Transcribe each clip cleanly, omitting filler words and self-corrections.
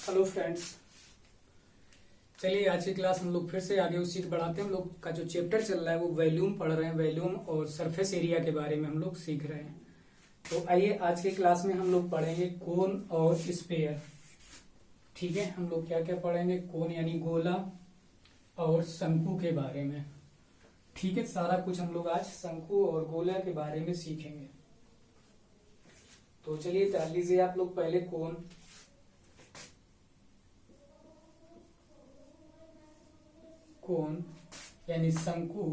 Hello friends, चलिए आज की क्लास हम लोग फिर से आगे उसी को बढ़ाते हैं। हम लोग का जो चैप्टर चल रहा है वो वॉल्यूम पढ़ रहे हैं। वॉल्यूम और सरफेस एरिया के बारे में हम लोग सीख रहे हैं। तो आइए आज की क्लास में हम लोग पढ़ेंगे कोन और स्फीयर। ठीक है, हम लोग क्या क्या पढ़ेंगे? कोन यानी गोला और शंकु के बारे में। ठीक है, सारा कुछ हम लोग आज शंकु और गोला के बारे में सीखेंगे। तो चलिए जान लीजिए आप लोग पहले कोन यानी शंकु।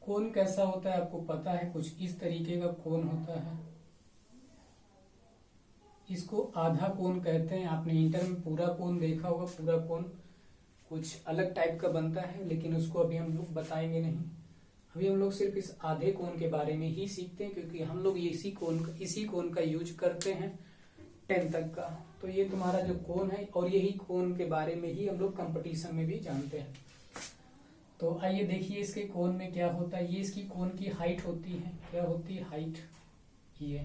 कोन कैसा होता है आपको पता है? कुछ इस तरीके का कोन होता है। इसको आधा कोन कहते हैं। आपने इंटर में पूरा कोन देखा होगा। पूरा कोन कुछ अलग टाइप का बनता है, लेकिन उसको अभी हम लोग बताएंगे नहीं। अभी हम लोग सिर्फ इस आधे कोन के बारे में ही सीखते हैं, क्योंकि हम लोग इसी कोन का यूज करते हैं 10 तक का। तो ये तुम्हारा जो कोन है, और यही कोन के बारे में ही हम लोग कंपटीशन में भी जानते हैं। तो आइए देखिए इसके कोन में क्या होता है। ये इसकी कोन की हाइट होती है। क्या होती है? हाइट ये।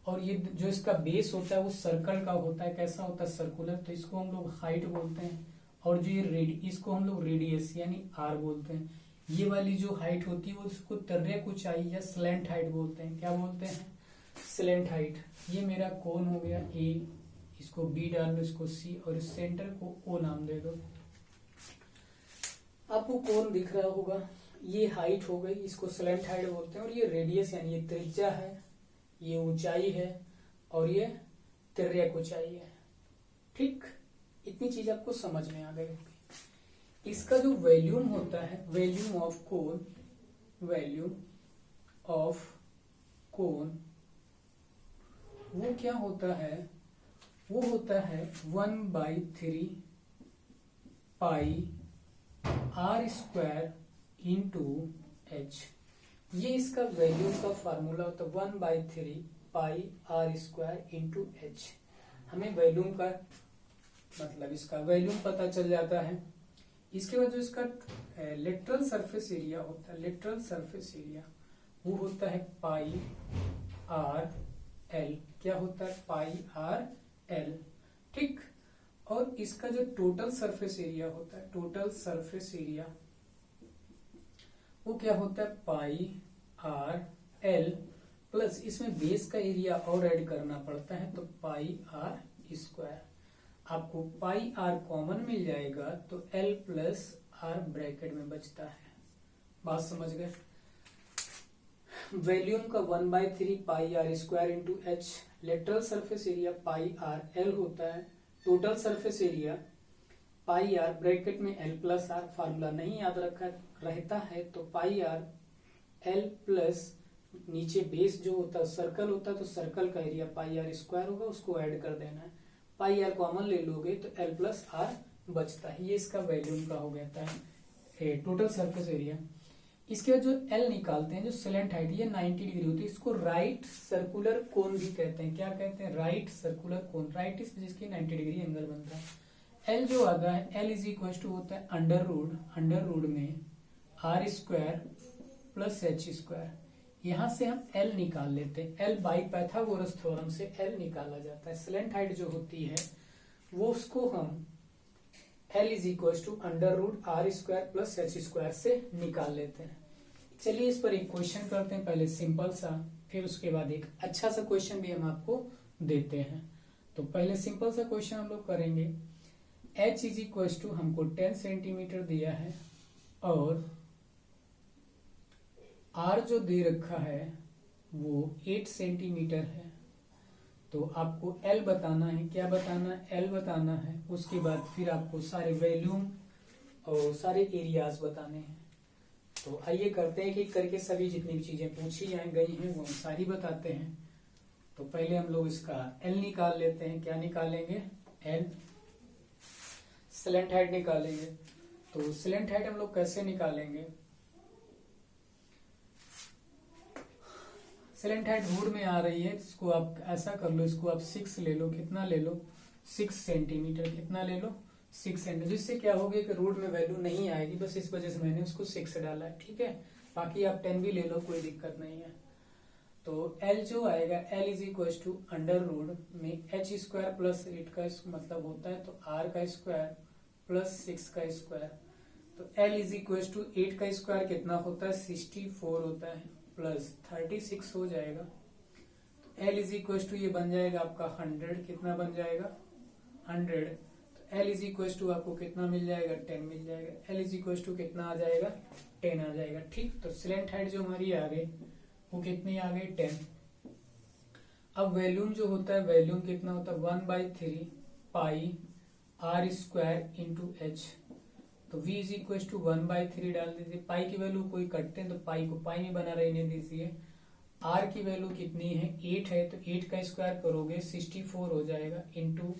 और ये जो इसका बेस होता है वो सर्कल का होता है। कैसा होता है? सर्कुलर। तो इसको हम लोग हाइट बोलते हैं। और जो ये इसको हम लोग रेडियस यानी आर बोलते हैं। ये वाली जो हाइट होती है वो उसको तिर्यक ऊंचाई या स्लैंट हाइट बोलते हैं। क्या बोलते हैं? Slant height. ये मेरा कोन हो गया ए, इसको बी डाल लो, इसको सी, और इस सेंटर को ओ नाम दे दो। आपको कोन दिख रहा होगा। ये हाइट हो गई, इसको स्लैंट हाइट बोलते हैं। और ये रेडियस यानी ये त्रिज्या है, ये ऊंचाई है, और ये तिर्यक ऊंचाई है। ठीक, इतनी चीज आपको समझ में आ गई होगी। इसका जो वॉल्यूम होता है, volume of cone, volume of cone वो क्या होता है? वो होता है 1/3 pi r square into H. ये इसका वॉल्यूम का फार्मूला होता है 1/3 pi r square into H. हमें वॉल्यूम का मतलब इसका वॉल्यूम पता चल जाता है। इसके बाद जो इसका लेटरल सरफेस एरिया होता है, लेटरल सरफेस एरिया वो होता है पाई आर एल। क्या होता है? पाई आर एल। ठीक, और इसका जो टोटल सरफेस एरिया होता है, टोटल सरफेस एरिया वो क्या होता है? पाई आर एल प्लस इसमें बेस का एरिया और ऐड करना पड़ता है, तो पाई आर स्क्वायर। आपको पाई आर कॉमन मिल जाएगा तो एल प्लस आर ब्रैकेट में बचता है। बात समझ गए? वॉल्यूम का 1/3 pi r square into h. Lateral surface area pi r l होता है। Total surface area pi r bracket में एल प्लस आर। फार्मूला नहीं याद रखा रहता है तो पाई आर एल प्लस नीचे बेस जो होता है सर्कल होता है, तो सर्कल का एरिया पाई आर स्क्वायर होगा, उसको ऐड कर देना है। पाई आर कॉमन ले लोगे तो एल प्लस आर बचता है। ये इसका वॉल्यूम का हो गया है टोटल सरफेस एरिया। इसके बाद जो एल निकालते हैं, जो स्लैंट हाइट, ये 90 डिग्री होती है। इसको राइट सर्कुलर कोन भी कहते हैं। क्या कहते हैं? Right circular cone. राइट इस जिसकी 90 डिग्री एंगल बनता है। एल जो आता है, एल इज इक्वल टू होता है अंडर रूट में R square plus H square. यहां से हम एल निकाल लेते हैं। एल बाई पाइथागोरस थ्योरम से एल निकाला जाता है। स्लैंट हाइट जो होती है वो उसको हम L is equal to under root R square plus H square से निकाल लेते हैं। चलिए इस पर एक क्वेश्चन करते हैं, पहले सिंपल सा, फिर उसके बाद एक अच्छा सा क्वेश्चन भी हम आपको देते हैं। तो पहले सिंपल सा क्वेश्चन हम लोग करेंगे। एच इज इक्वल टू हमको 10 सेंटीमीटर दिया है, और आर जो दे रखा है वो 8 सेंटीमीटर है। तो आपको एल बताना है। क्या बताना है? एल बताना है। उसके बाद फिर आपको सारे वॉल्यूम और सारे एरियाज बताने हैं। तो आइए करते हैं कि करके सभी जितनी भी चीजें पूछी गई हैं वो हम सारी बताते हैं। तो पहले हम लोग इसका एल निकाल लेते हैं। क्या निकालेंगे? एल। स्लैंट हाइट निकालेंगे। तो स्लैंट हाइट हम लोग कैसे निकालेंगे? स्लैंट हाइट रूट में आ रही है, इसको आप ऐसा कर लो, इसको आप 6 ले लो। कितना ले लो? 6 सेंटीमीटर। कितना ले लो? 6 सेंटीमीटर। जिससे क्या होगा कि रूट में वैल्यू नहीं आएगी, बस इस वजह से मैंने उसको 6 डाला है। ठीक है, बाकी आप 10 भी ले लो, कोई दिक्कत नहीं है। तो L जो आएगा L is equal to under root में h स्क्वायर प्लस 8 का मतलब होता है तो r का स्क्वायर प्लस 6 का स्क्वायर। तो L इज इक्वल टू 8 का स्क्वायर कितना होता है 64 होता है प्लस 36 हो जाएगा। तो L इज इक्वल टू ये बन जाएगा आपका 100, कितना बन जाएगा 100। तो L इज इक्वल टू आपको कितना मिल जाएगा 10 मिल जाएगा। L इज इक्वल टू कितना आ जाएगा 10 आ जाएगा। ठीक, तो स्लैंट हाइट जो हमारी आ गई वो कितनी आ गई 10। अब वॉल्यूम जो होता है वॉल्यूम कितना होता है 1/3 पाई r स्क्वायर इंटू एच। तो v इज इक्वल टू 1/3 डाल दीजिए। पाई की वैल्यू कोई कटते हैं तो पाई को पाई में बना रहने दीजिए। r की वैल्यू कितनी है 8 है तो 8 का स्क्वायर करोगे 64 हो जाएगा इंटू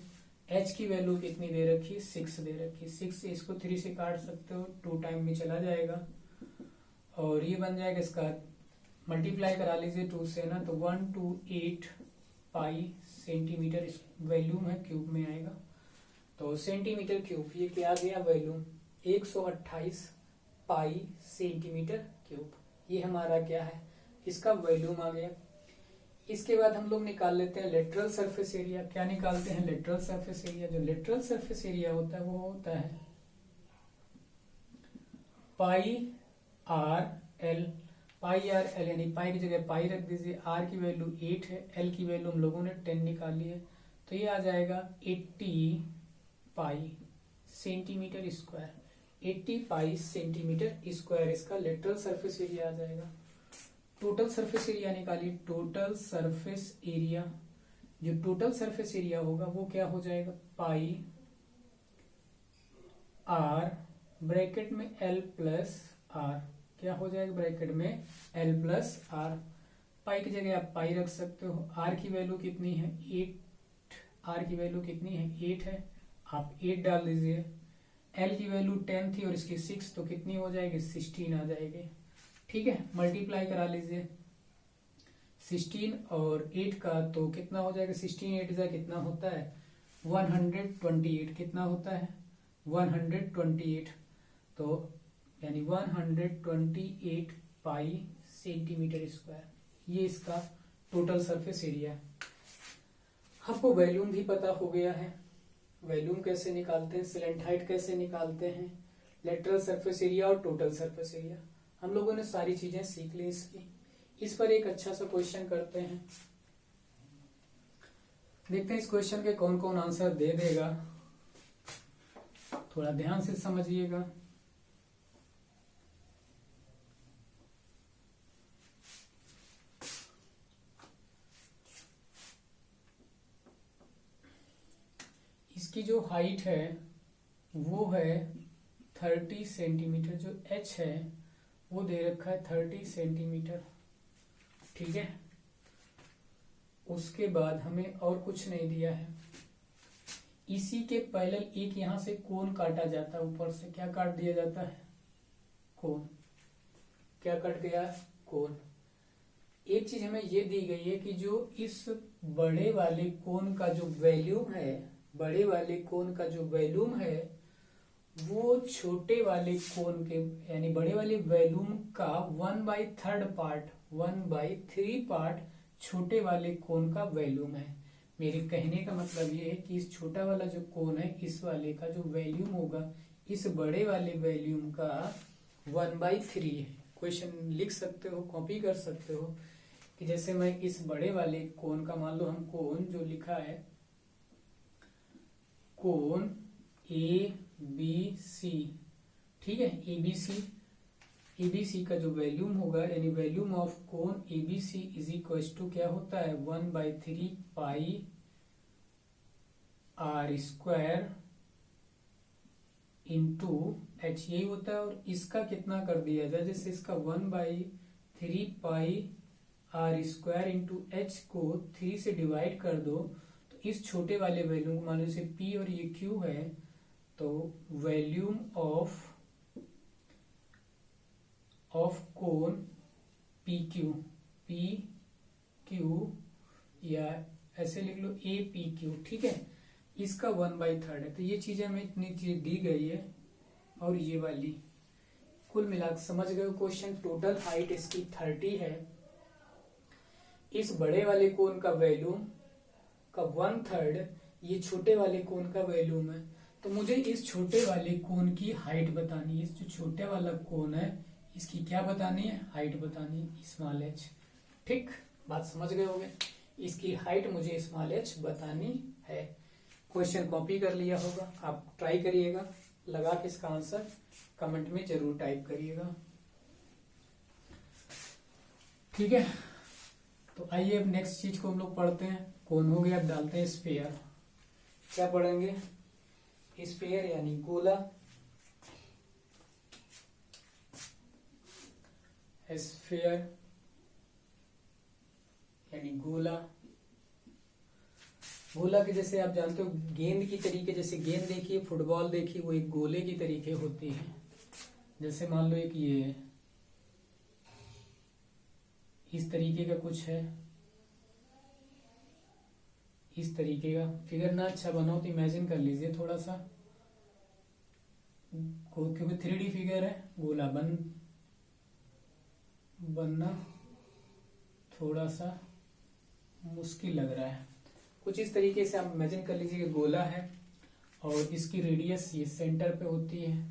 h की वैल्यू कितनी दे रखी है 6 दे रखी है। 6 से इसको 3 से काट सकते हो 2 टाइम में चला जाएगा और ये बन जाएगा इसका मल्टीप्लाई करा लीजिए 2 से ना तो 128 पाई सेंटीमीटर वॉल्यूम है क्यूब में आएगा। तो सेंटीमीटर क्यूब ये क्या गया वॉल्यूम 128 पाई सेंटीमीटर क्यूब, ये हमारा क्या है इसका वॉल्यूम आ गया। इसके बाद हम लोग निकाल लेते हैं लेटरल सरफेस एरिया। क्या निकालते हैं लेटरल सरफेस एरिया। जो लेटरल सरफेस एरिया होता है वो होता है पाई आर एल। पाई आर एल यानी पाई की जगह पाई रख दीजिए। आर की वैल्यू 8 है, एल की वैल्यू हम लोगों ने 10 निकाली है तो ये आ जाएगा 80 पाई सेंटीमीटर स्क्वायर। 80 पाई सेंटीमीटर स्क्वायर इसका लेटरल सरफेस एरिया आ जाएगा। टोटल सरफेस एरिया निकालिए। टोटल सरफेस एरिया, जो टोटल सरफेस एरिया होगा वो क्या हो जाएगा पाई आर ब्रैकेट में एल प्लस आर, क्या हो जाएगा ब्रैकेट में एल प्लस आर। पाई की जगह आप पाई रख सकते हो। आर की वैल्यू कितनी है 8, आर की वैल्यू कितनी है 8 है, आप 8 डाल दीजिए। एल की वैल्यू 10 थी और इसकी 6 तो कितनी हो जाएगी 16 आ जाएगी। ठीक है, मल्टीप्लाई करा लीजिए 16 और 8 का तो कितना हो जाएगा 16 8 जा कितना होता है 128, कितना होता है 128। तो यानी 128 पाई सेंटीमीटर स्क्वायर, ये इसका टोटल सरफेस एरिया है। आपको वॉल्यूम भी पता हो गया है, वॉल्यूम कैसे निकालते हैं, स्लैंट हाइट कैसे निकालते हैं, लेटरल सरफेस एरिया और टोटल सरफेस एरिया हम लोगों ने सारी चीजें सीख ली इसकी। इस पर एक अच्छा सा क्वेश्चन करते हैं, देखते हैं इस क्वेश्चन के कौन कौन आंसर दे देगा। थोड़ा ध्यान से समझिएगा। इसकी जो हाइट है वो है 30 सेंटीमीटर, जो h है वो दे रखा है 30 सेंटीमीटर। ठीक है, उसके बाद हमें और कुछ नहीं दिया है। इसी के पैरेलल एक यहां से कोण काटा जाता है, ऊपर से क्या काट दिया जाता है कोण, क्या कट गया कोण। एक चीज हमें ये दी गई है कि जो इस बड़े वाले कोण का जो वॉल्यूम है, बड़े वाले कोण का जो वॉल्यूम है वो छोटे वाले कोण के यानी बड़े वाले वॉल्यूम का 1/3 पार्ट, 1/3 पार्ट छोटे वाले कोण का वॉल्यूम है। मेरे कहने का मतलब ये है कि इस छोटा वाला जो कोण है इस वाले का जो वॉल्यूम होगा इस बड़े वाले वॉल्यूम का 1/3 है। क्वेश्चन लिख सकते हो, कॉपी कर सकते हो कि जैसे मैं इस बड़े वाले कोण का, मान लो हम कोण जो लिखा है कोण ABC, ठीक है, ABC का जो वॉल्यूम होगा यानी वॉल्यूम ऑफ कोण ABC इज इक्वल टू क्या होता है 1/3 pi r square into h, यही होता है। और इसका कितना कर दिया जाए, जैसे इसका 1/3 pi r square into H को 3 से डिवाइड कर दो तो इस छोटे वाले वॉल्यूम को मान लो जैसे P और ये Q है तो वॉल्यूम ऑफ कोण PQ या ऐसे लिख लो APQ, ठीक है, इसका 1/3 है। तो ये चीजें हमें इतनी चीज दी गई है और ये वाली कुल मिलाकर समझ गए क्वेश्चन। टोटल हाइट इसकी 30 है, इस बड़े वाले कोन का वॉल्यूम का 1/3 ये छोटे वाले कोन का वॉल्यूम है। तो मुझे इस छोटे वाले कोन की हाइट बतानी है। इस जो छोटे वाला कोन है इसकी क्या बतानी है, हाइट बतानी है, स्मॉल h। ठीक, बात समझ गए होंगे। इसकी हाइट मुझे स्मॉल h बतानी है। क्वेश्चन कॉपी कर लिया होगा, आप ट्राई करिएगा, लगा के इसका आंसर कमेंट में जरूर टाइप करिएगा। ठीक है, तो आइए अब नेक्स्ट चीज को हम लोग पढ़ते हैं। कोन हो गया, अब डालते हैं स्फीयर। क्या पढ़ेंगे, स्फीयर यानी गोला, स्फीयर यानी गोला। गोला के जैसे आप जानते हो गेंद की तरीके, जैसे गेंद देखिए, फुटबॉल देखिए, वो एक गोले की तरीके होती है। जैसे मान लो एक ये इस तरीके का कुछ है, इस तरीके का फिगर ना अच्छा बनाओ तो इमेजिन कर लीजिए थोड़ा सा, क्योंकि 3D फिगर है, गोला बनना थोड़ा सा मुश्किल लग रहा है। कुछ इस तरीके से आप इमेजिन कर लीजिए कि गोला है और इसकी रेडियस ये सेंटर पे होती है।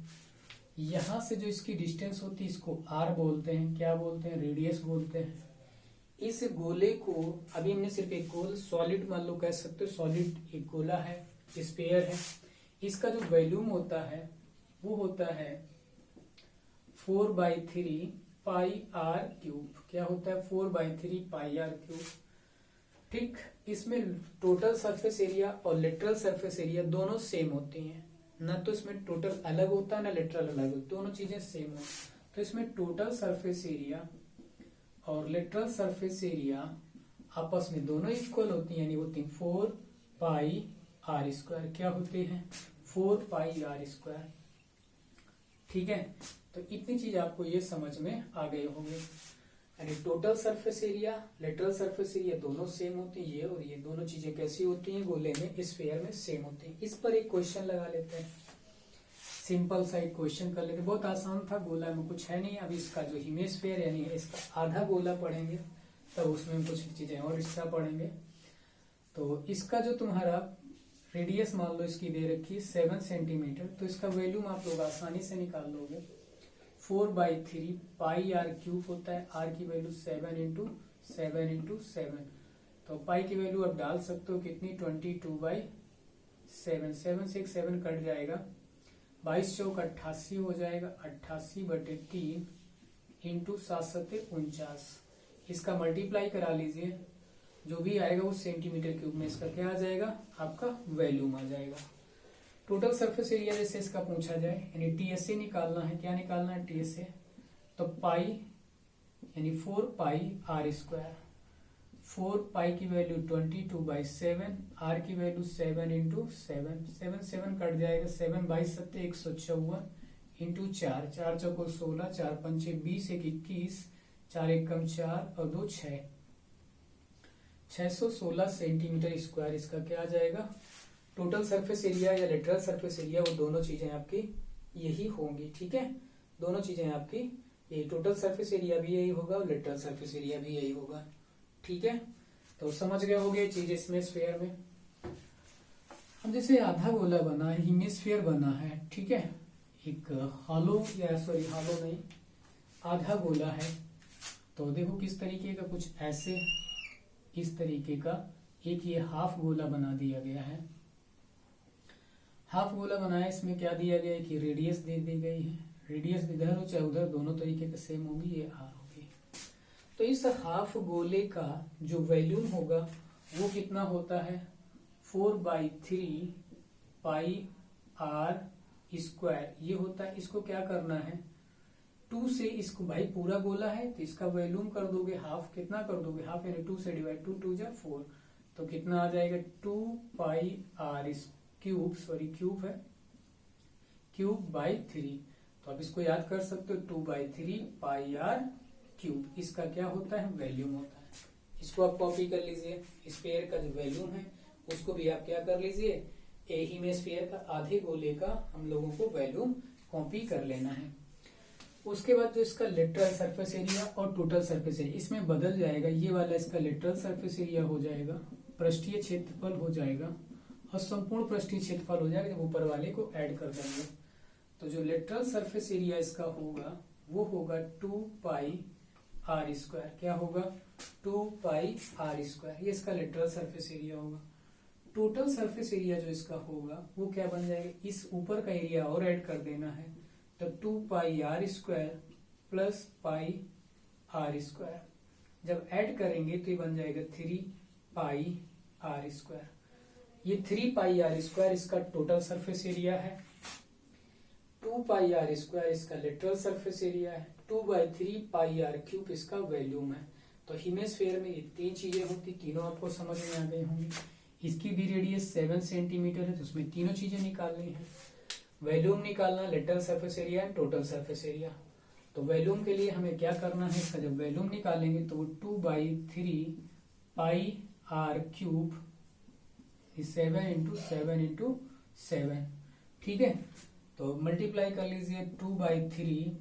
यहां से जो इसकी डिस्टेंस होती है इसको r बोलते हैं। क्या बोलते हैं, रेडियस बोलते हैं। इस गोले को अभी हमने सिर्फ एक गोल सॉलिड मान लो कह सकते हो, सॉलिड एक गोला है, स्फीयर है। इसका जो वॉल्यूम होता है वो होता है 4/3 पाई आर क्यूब। क्या होता है, 4/3 पाई आर क्यूब। ठीक, इसमें टोटल सरफेस एरिया और लेटरल सरफेस एरिया दोनों सेम होती हैं। ना तो इसमें टोटल अलग होता है ना लेटरल अलग होता, दोनों चीजें सेम हो। तो इसमें टोटल सरफेस एरिया और लेटरल सरफेस एरिया आपस में दोनों इक्वल होती हैं, यानी होती हैं 4 पाई आर स्क्वायर। क्या होते हैं, 4 पाई आर स्क्वायर। ठीक है, तो इतनी चीज आपको ये समझ में आ गए होंगे। यानी total surface area, lateral surface area दोनों सेम होती है, ये और ये दोनों चीजें कैसी होती हैं, गोले में, स्फीयर में सेम होती हैं। इस पर एक क्वेश्चन लगा लेते हैं, सिंपल सा एक क्वेश्चन कर लेते, बहुत आसान था, गोला में कुछ है नहीं। अब इसका जो हेमिस्फीयर यानी इसका आधा गोला पढ़ेंगे, तब उसमें कुछ चीजें और एक्स्ट्रा पढ़ेंगे। तो इसका जो तुम्हारा रेडियस मान लो इसकी दे रखी है 7 सेंटीमीटर, तो इसका वैल्यूम आप लोग आसानी से निकाल लोगे। 4/3 पाई आर क्यूब होता है, आर की वैल्यू 7 इंटू 7, तो पाई की वैल्यू आप डाल सकते हो कितनी, 22/7। 7 से 7 कट जाएगा, 22 चौक 88 हो जाएगा, 88/3 इंटू 7 49। इसका मल्टीप्लाई करा लीजिए, जो भी आएगा वो सेंटीमीटर क्यूब में इसका क्या आ जाएगा, आपका वैल्यूम आ जाएगा। टोटल सरफेस एरिया जैसे इसका पूछा जाए, यानी टीएसए निकालना है। क्या निकालना है, टीएसए। तो पाई यानी 4 पाई आर स्क्वायर, 4 पाई की वैल्यू 22/7, आर की वैल्यू 7 इंटू 7 कट जाएगा, 7/7 154 इंटू 4, 4 चौको 16, 4 पंचे 20, 1 21, 4 एकम 4 और 2 6, 616 सेंटीमीटर स्क्वायर इसका क्या आ जाएगा। टोटल सरफेस एरिया या लेटरल सरफेस एरिया, वो दोनों चीजें आपकी यही होंगी। ठीक है, दोनों चीजें आपकी यही, टोटल सरफेस एरिया भी यही होगा और लेटरल सरफेस एरिया भी यही होगा। ठीक है, तो समझ गए होंगे चीज इसमें स्फीयर में। अब जैसे आधा गोला बना है, हेमिस्फीयर बना है, ठीक है, एक हॉलो या सॉरी हॉलो नहीं, आधा गोला है। तो देखो किस तरीके का, कुछ ऐसे इस तरीके का एक ये हाफ गोला बना दिया गया है। हाफ गोला बनाया, इसमें क्या दिया गया है कि रेडियस दे दी गई है। रेडियस इधर हो चाहे उधर, दोनों तरीके के सेम होगी, ये आर होगी। तो इस हाफ गोले का जो वॉल्यूम होगा वो कितना होता है, 4/3 पाई आर स्क्वायर ये होता है। इसको क्या करना है, 2 से इसको, भाई पूरा गोला है तो इसका वॉल्यूम कर दोगे हाफ, कितना कर दोगे हाफ, यानी 2 से डिवाइड, 2 2 जा 4, तो कितना आ जाएगा 2 पाई आर क्यूब, सॉरी क्यूब है, क्यूब/3। तो आप इसको याद कर सकते हो, 2/3 पाई आर क्यूब, इसका क्या होता है, वैल्यूम होता है। इसको आप कॉपी कर लीजिए, स्फीयर का जो वैल्यूम है उसको भी आप क्या कर लीजिए, हेमिस्फीयर का आधे गोले का हम लोगों को वैल्यूम कॉपी कर लेना है। उसके बाद जो इसका लेटरल सरफेस एरिया और टोटल सरफेस एरिया इसमें बदल जाएगा। ये वाला इसका लेटरल सरफेस एरिया हो जाएगा, पृष्ठीय क्षेत्रफल हो जाएगा और संपूर्ण पृष्ठीय क्षेत्रफल हो जाएगा जब ऊपर वाले को ऐड कर देंगे। तो जो लेटरल सरफेस एरिया इसका होगा वो होगा 2πr²। क्या होगा? 2πr²। ये इसका लेटरल सरफेस एरिया होगा। टोटल सरफेस एरिया जो इसका होगा वो क्या बन जाएगा? इस ऊपर का एरिया और ऐड कर देना है, तो 2πr² प्लस πr²। जब ऐड करेंगे तो ये बन जाएगा 3πr²। ये 3πr² इसका टोटल सरफेस एरिया है, 2πr² इसका लेटरल सरफेस एरिया है, 2/3πr³ इसका वॉल्यूम है। तो हेमिस्फीयर में ये तीन चीजें होती, तीनों आपको समझ में आ गई होंगी। इसकी भी रेडियस 7 सेंटीमीटर है, तो उसमें तीनों चीजें निकालनी है। वॉल्यूम निकालना, lateral surface area and total surface area. तो वॉल्यूम के लिए हमें क्या करना है? इसका जब वॉल्यूम निकालेंगे तो 2/3πr³, 7 × ठीक है। तो मल्टीप्लाई कर लीजिए 2/3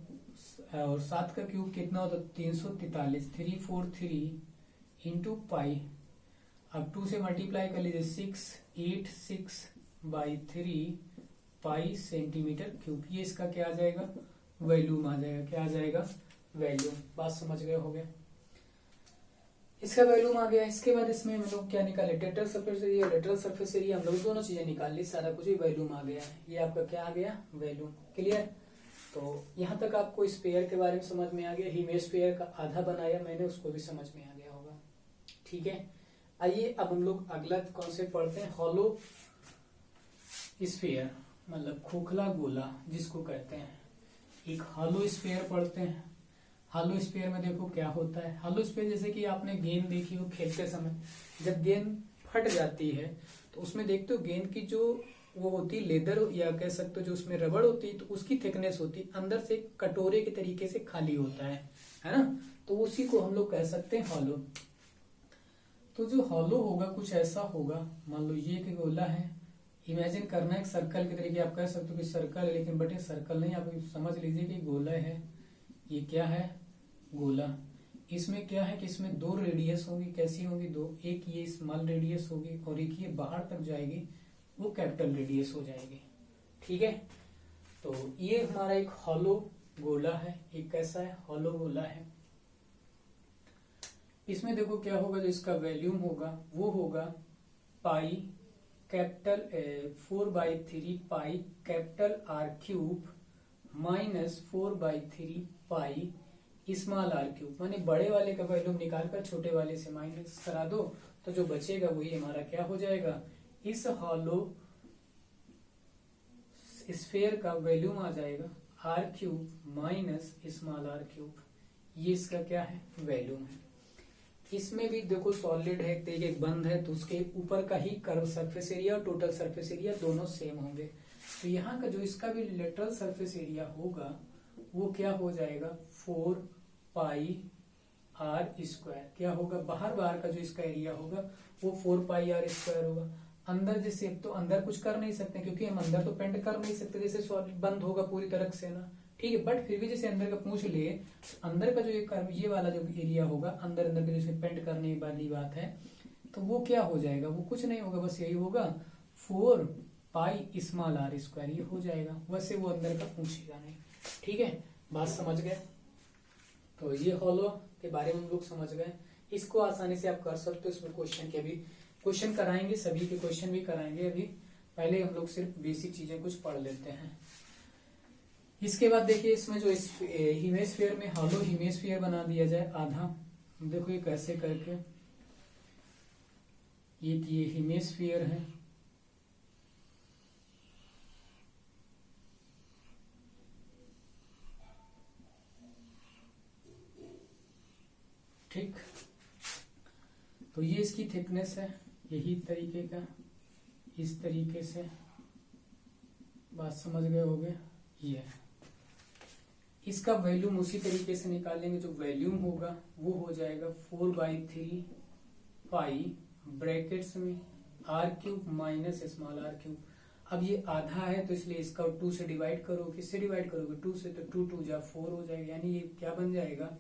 और 7 का क्यूब कितना होता है? 343, 343 इंटू पाई। अब 2 से मल्टीप्लाई कर लीजिए 686/3 पाई सेंटीमीटर क्यूब। ये इसका क्या आ जाएगा? वॉल्यूम आ जाएगा। क्या आ जाएगा? वॉल्यूम। बात समझ गए होगे? इसका वॉल्यूम आ गया। इसके बाद इसमें हम लोग क्या निकाले? Lateral surface area, lateral surface area, हम लोग दोनों चीजें निकाल ली, सारा कुछ ही वॉल्यूम आ गया है। ये आपका क्या आ गया? वॉल्यूम। क्लियर? तो यहाँ तक आपको स्फीयर के बारे में समझ में आ गया। हेमिस्फीयर का आधा बनाया मैंने, उसको भी समझ में आ गया होगा। ठीक है, आइए अब हम लोग अगला कॉन्सेप्ट पढ़ते हैं, हॉलो स्फीयर, मतलब खोखला गोला जिसको कहते हैं। एक हॉलो स्फीयर पढ़ते हैं। हॉलो स्फीयर में देखो क्या होता है। हॉलो स्फीयर जैसे कि आपने गेंद देखी हो खेलते समय, जब गेंद फट जाती है तो उसमें देखते हो गेंद की जो वो होती है लेदर, या कह सकते हो जो उसमें रबड़ होती है, तो उसकी थिकनेस होती है, अंदर से कटोरे के तरीके से खाली होता है ना। तो उसी को हम लोग कह सकते हैं हॉलो। तो जो हॉलो होगा कुछ ऐसा होगा, मान लो ये एक गोला है, इमेजिन करना है एक सर्कल के तरीके। आप कह सकते हो कि सर्कल है, लेकिन बट ये सर्कल नहीं, आप समझ लीजिए कि गोला है। ये क्या है? गोला। इसमें क्या है कि इसमें दो रेडियस होंगी। कैसी होंगी? दो। एक ये स्मॉल रेडियस होगी और एक ये बाहर तक जाएगी, वो कैपिटल रेडियस हो जाएगी। ठीक है, तो ये हमारा एक हॉलो गोला है। एक कैसा है? हॉलो गोला है। इसमें देखो क्या होगा, जो इसका वॉल्यूम होगा वो होगा pi capital 4/3 pi capital R³ minus 4/3 pi small R³। माने बड़े वाले का वॉल्यूम निकालकर छोटे वाले से माइनस करा दो, तो जो बचेगा वही हमारा क्या हो जाएगा? इस हॉलो स्फीयर का वॉल्यूम आ जाएगा R³ माइनस स्मॉल R³। ये इसका क्या है? वॉल्यूम है। इसमें भी देखो सॉलिड है, एक बंद है, तो उसके ऊपर का ही कर्व सरफेस एरिया और टोटल सरफेस एरिया दोनों सेम होंगे। तो यहाँ का जो इसका भी लेटरल सरफेस एरिया होगा वो क्या हो जाएगा? 4πr²। क्या होगा? बाहर का जो इसका एरिया होगा वो 4πr² होगा। अंदर जैसे, तो अंदर कुछ कर नहीं सकते क्योंकि हम अंदर तो पेंट कर नहीं सकते, जैसे सॉलिड बंद होगा पूरी तरह से ना। ठीक है, बट फिर भी जैसे अंदर का पूछ ले, अंदर का जो ये वाला जो एरिया होगा, अंदर के जैसे पेंट करने वाली बात है, तो वो क्या हो जाएगा? वो कुछ नहीं होगा, बस यही होगा 4π स्मॉल R²। ये हो जाएगा, वैसे वो अंदर का पूछेगा नहीं। ठीक है, बात समझ गए? तो ये हॉलो के बारे में हम लोग समझ गए। इसको आसानी से आप कर सकते हो। इसमें क्वेश्चन के भी क्वेश्चन कराएंगे, सभी के क्वेश्चन भी कराएंगे। अभी पहले हम लोग सिर्फ बेसिक चीजें कुछ पढ़ लेते हैं। इसके बाद देखिए इसमें जो हेमिस्फीयर में हॉलो हेमिस्फीयर बना दिया जाए आधा। देखो ये कैसे करके, ये हेमिस्फीयर है, ठीक। तो ये इसकी थिकनेस है, यही तरीके का, इस तरीके से। बात समझ गए होगे? ये इसका वॉल्यूम उसी तरीके से निकालेंगे। जो वॉल्यूम होगा वो हो जाएगा 4/3 पाई ब्रैकेट्स में R³ माइनस स्मॉल R³। अब ये आधा है तो इसलिए इसका 2 से डिवाइड करो, किससे डिवाइड करोगे 2 से, तो 2 2 जा 4 हो जाएगा, यानी ये क्या बन जाएगा,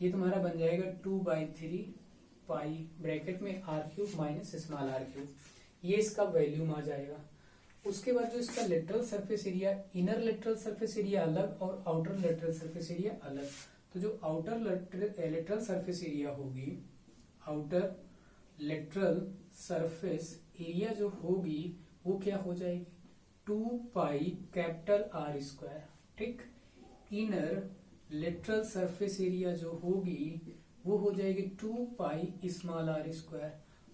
ये तुम्हारा बन जाएगा 2/3 पाई ब्रैकेट में r³ माइनस स्मॉल r³, ये इसका वैल्यूम आ जाएगा। उसके बाद जो इसका lateral surface area, inner lateral surface area अलग और आउटर लेटरल सरफेस एरिया अलग, तो जो आउटर लेटरल सरफेस एरिया होगी, आउटर लेटरल सरफेस एरिया जो होगी वो क्या हो जाएगी 2 पाई कैपिटल R², ठीक। इनर लेटरल सरफेस एरिया जो होगी वो हो जाएगी 2 पाई स्मॉल r²,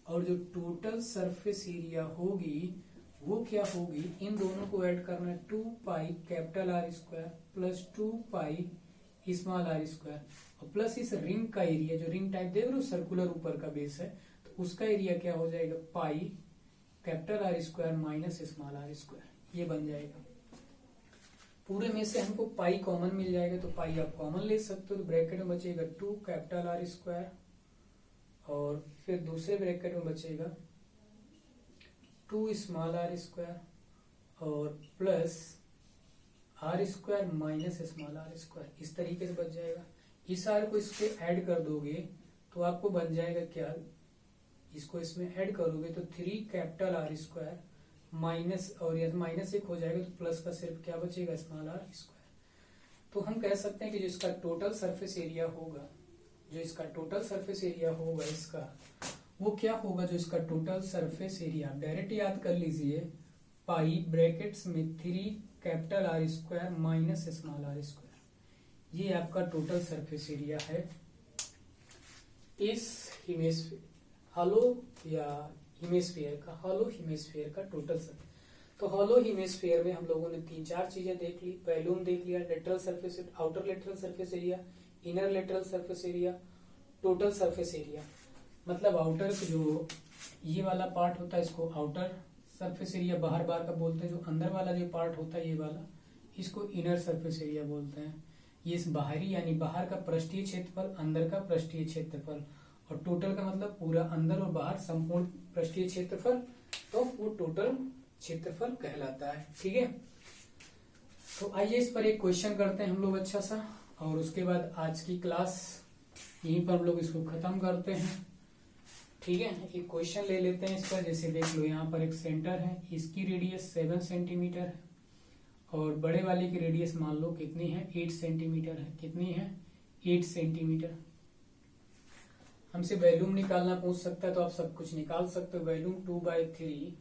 और जो टोटल सरफेस एरिया होगी वो क्या होगी, इन दोनों को ऐड करना है 2 pi capital R² plus 2 pi small r², और प्लस इस रिंग का एरिया, जो रिंग टाइप देख रहे हो सर्कुलर ऊपर का बेस है, तो उसका एरिया क्या हो जाएगा pi capital R² minus small r², ये बन जाएगा। पूरे में से हमको पाई कॉमन मिल जाएगा, तो पाई आप कॉमन ले सकते हो, तो ब्रैकेट में बचेगा 2 कैपिटल R², और फिर दूसरे ब्रैकेट में बचेगा 2 स्मॉल r², और plus r² minus small r², इस तरीके से बच जाएगा। इस r को इसके ऐड कर दोगे तो आपको बन जाएगा क्या, इसको इसमें ऐड करोगे तो 3 कैपिटल R² माइनस, और यह माइनस 1 हो जाएगा तो प्लस का सिर्फ क्या बचेगा स्मॉल r²। तो हम कह सकते हैं कि जो इसका टोटल सरफेस एरिया होगा, जो इसका टोटल सरफेस एरिया होगा इसका, वो क्या होगा, जो इसका टोटल सरफेस एरिया डायरेक्ट याद कर लीजिए, पाई ब्रैकेट्स में 3 capital R² minus small r², ये आपका टोटल सरफेस एरिया है इस हेमिस्फीयर, हॉलो या हेमिस्फीयर का, हॉलो हेमिस्फीयर का टोटल सरफेस। तो हॉलो हेमिस्फीयर में हम लोगों ने 3-4 चीजें देख ली, वैल्यूम देख लिया, lateral surface, outer lateral surface area, inner lateral surface area, total surface area. मतलब आउटर जो ये वाला पार्ट होता है इसको आउटर सरफेस एरिया बाहर का बोलते हैं, जो अंदर वाला जो पार्ट होता है ये वाला, इसको इनर सरफेस एरिया बोलते हैं। ये इस बाहरी यानी बाहर का पृष्ठीय क्षेत्रफल, अंदर का पृष्ठीय क्षेत्रफल, और टोटल का मतलब पूरा अंदर और बाहर संपूर्ण पृष्ठीय क्षेत्रफल, तो वो टोटल क्षेत्रफल कहलाता है, ठीक है। तो आइए इस पर एक क्वेश्चन करते हैं हम लोग अच्छा सा, और उसके बाद आज की क्लास यहीं पर हम लोग इसको खत्म करते हैं, ठीक है। एक क्वेश्चन ले लेते हैं इस पर, जैसे देख लो यहाँ पर एक सेंटर है, इसकी रेडियस 7 सेंटीमीटर है, और बड़े वाले की रेडियस मान लो कितनी है 8 सेंटीमीटर है, कितनी है 8 सेंटीमीटर। हमसे वैल्यूम निकालना पूछ सकता है, तो आप सब कुछ निकाल सकते हो। Volume 2/3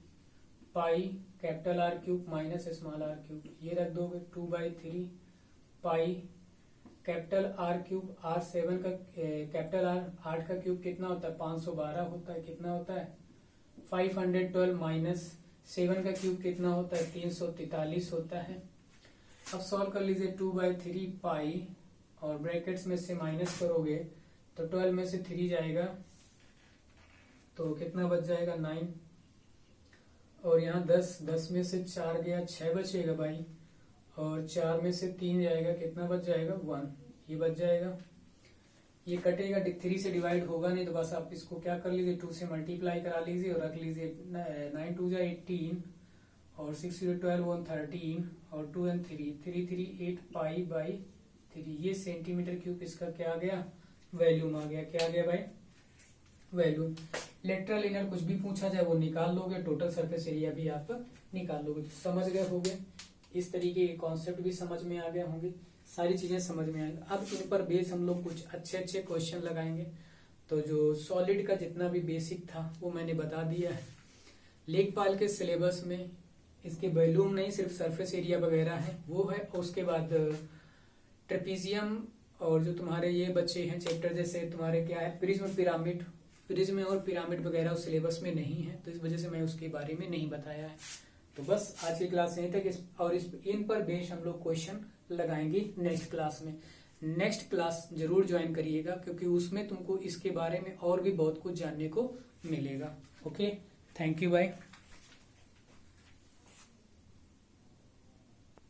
pi capital R³ minus small r³, ये रख दोगे 2/3 पाई कैपिटल R³ R7 का कैपिटल R8 का क्यूब कितना होता है 512 होता है, कितना होता है 512 माइनस 7 का क्यूब कितना होता है 343 होता है। अब सॉल्व कर लीजिए 2/3 पाई, और ब्रैकेट्स में से माइनस करोगे तो 12 में से 3 जाएगा तो कितना बच जाएगा 9, और यहाँ 10 में से 4 गया 6 बचेगा भाई, और 4 में से 3 जाएगा कितना बच जाएगा 1, ये बच जाएगा। ये कटेगा 3 से डिवाइड होगा नहीं, तो बस आप इसको क्या कर लीजिए 2 से मल्टीप्लाई करा लीजिए और रख लीजिए 9 2 जा 18, और 6 12 1 13, और 2 and 3 3 3 8 पाई/3, ये सेंटीमीटर क्यूब इसका क्या आ गया वैल्यूम आ गया। क्या आ गया भाई वैल्यूम। लेटरल इनर कुछ भी पूछा जाए वो निकाल लोगे, टोटल सरफेस एरिया भी आप निकाल लोगे। तो समझ गए होंगे, इस तरीके के कॉन्सेप्ट भी समझ में आ गए होंगे, सारी चीजें समझ में आएंगी। अब इन पर बेस हम लोग कुछ अच्छे क्वेश्चन लगाएंगे। तो जो सॉलिड का जितना भी बेसिक था वो मैंने बता दिया है। लेखपाल के सिलेबस में इसके वैल्यूम नहीं सिर्फ सरफेस एरिया वगैरह है वो है, और उसके बाद ट्रेपीजियम और जो तुम्हारे ये बच्चे हैं चैप्टर जैसे तुम्हारे क्या है प्रिज्म और पिरामिड वगैरह उस सिलेबस में नहीं है, तो इस वजह से मैं उसके बारे में नहीं बताया है। तो बस आज की क्लास यहीं तक, और इन पर बेस हम लोग क्वेश्चन लगाएंगे नेक्स्ट क्लास में। नेक्स्ट क्लास जरूर ज्वाइन करिएगा, क्योंकि उसमें तुमको इसके बारे में और भी बहुत कुछ जानने को मिलेगा। Okay, thank you bye.